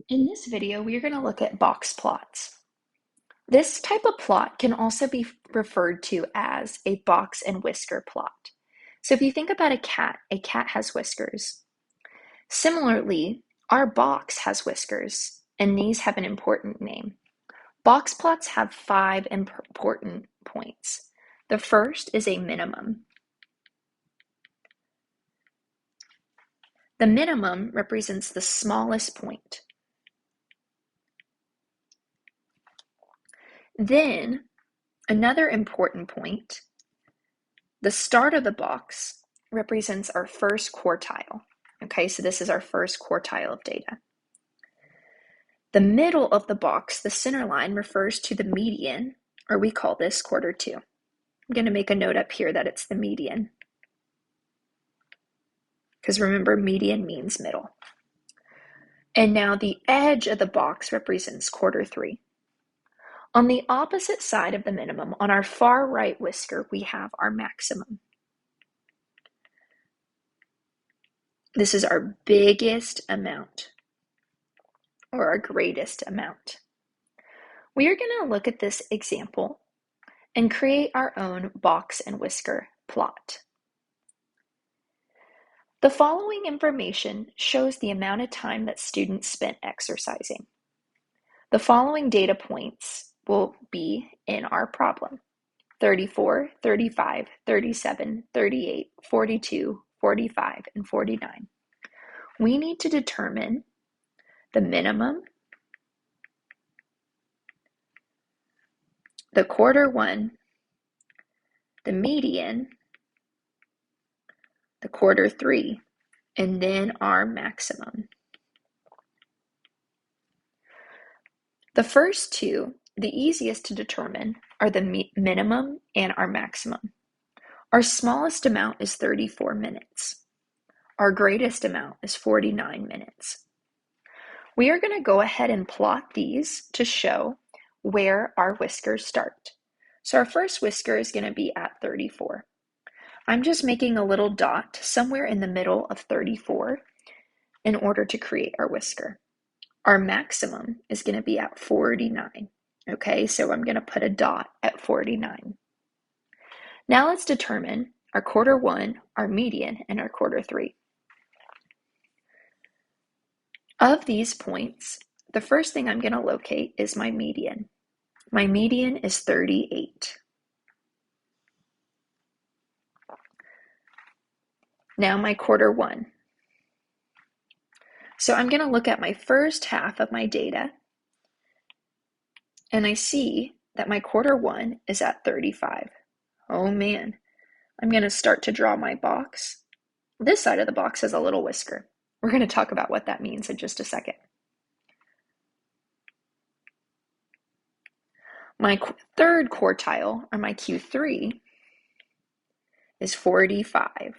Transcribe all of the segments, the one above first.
In this video, we are going to look at box plots. This type of plot can also be referred to as a box and whisker plot. So if you think about a cat has whiskers. Similarly, our box has whiskers, and these have an important name. Box plots have 5 important points. The first is a minimum. The minimum represents the smallest point. Then, another important point, the start of the box represents our first quartile. Okay, so this is our first quartile of data. The middle of the box, the center line, refers to the median, or we call this quarter 2. I'm going to make a note up here that it's the median, because remember, median means middle. And now the edge of the box represents quarter 3. On the opposite side of the minimum, on our far right whisker, we have our maximum. This is our biggest amount, or our greatest amount. We are going to look at this example and create our own box and whisker plot. The following information shows the amount of time that students spent exercising. The following data points will be in our problem: 34, 35, 37, 38, 42, 45, and 49. We need to determine the minimum, the quarter 1, the median, the quarter 3, and then our maximum. The first two, the easiest to determine, are the minimum and our maximum. Our smallest amount is 34 minutes. Our greatest amount is 49 minutes. We are going to go ahead and plot these to show where our whiskers start. So our first whisker is going to be at 34. I'm just making a little dot somewhere in the middle of 34 in order to create our whisker. Our maximum is going to be at 49. Okay, so I'm going to put a dot at 49. Now let's determine our quarter 1, our median, and our quarter 3. Of these points, the first thing I'm going to locate is my median. My median is 38. Now my quarter 1. So I'm going to look at my first half of my data, and I see that my quarter 1 is at 35. Oh man, I'm going to start to draw my box. This side of the box has a little whisker. We're going to talk about what that means in just a second. My third quartile, or my Q3, is 45.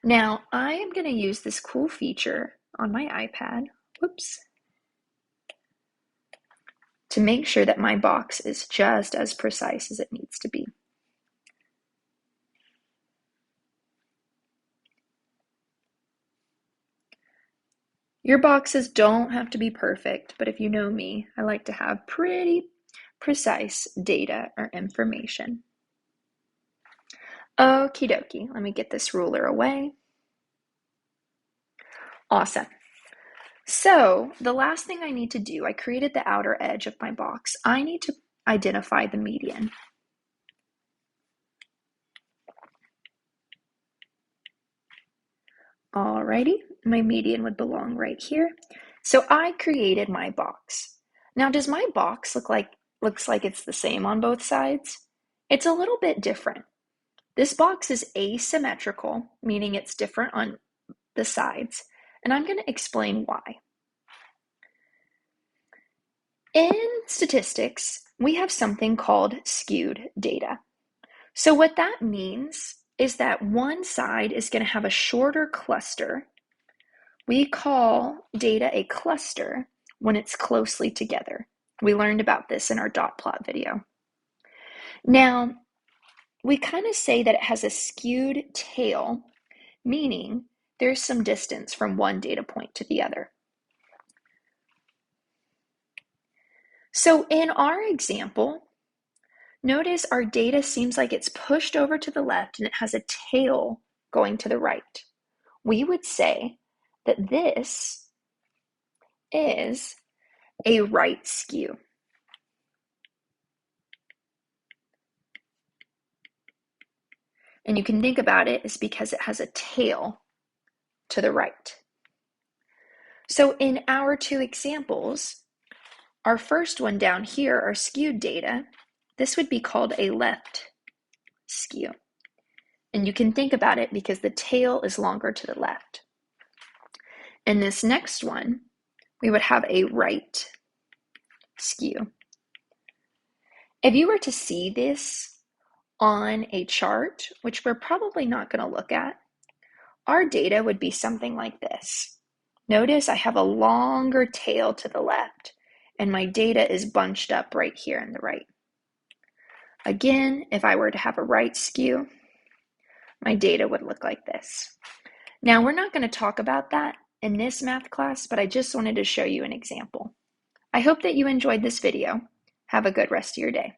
Now, I am going to use this cool feature on my iPad, to make sure that my box is just as precise as it needs to be. Your boxes don't have to be perfect, but if you know me, I like to have pretty precise data or information. Okie dokie, let me get this ruler away. Awesome. So the last thing I need to do, I created the outer edge of my box. I need to identify the median. Alrighty, my median would belong right here. So I created my box. Now, does my box looks like it's the same on both sides? It's a little bit different. This box is asymmetrical, meaning it's different on the sides, and I'm going to explain why. In statistics, we have something called skewed data. So what that means is that one side is going to have a shorter cluster. We call data a cluster when it's closely together. We learned about this in our dot plot video. Now, we kind of say that it has a skewed tail, meaning there's some distance from one data point to the other. So in our example, notice our data seems like it's pushed over to the left and it has a tail going to the right. We would say that this is a right skew. And you can think about it as because it has a tail to the right. So in our two examples, our first one down here, our skewed data, this would be called a left skew. And you can think about it because the tail is longer to the left. In this next one, we would have a right skew. If you were to see this on a chart, which we're probably not going to look at, our data would be something like this. Notice I have a longer tail to the left, and my data is bunched up right here in the right. Again, if I were to have a right skew, my data would look like this. Now, we're not going to talk about that in this math class, but I just wanted to show you an example. I hope that you enjoyed this video. Have a good rest of your day.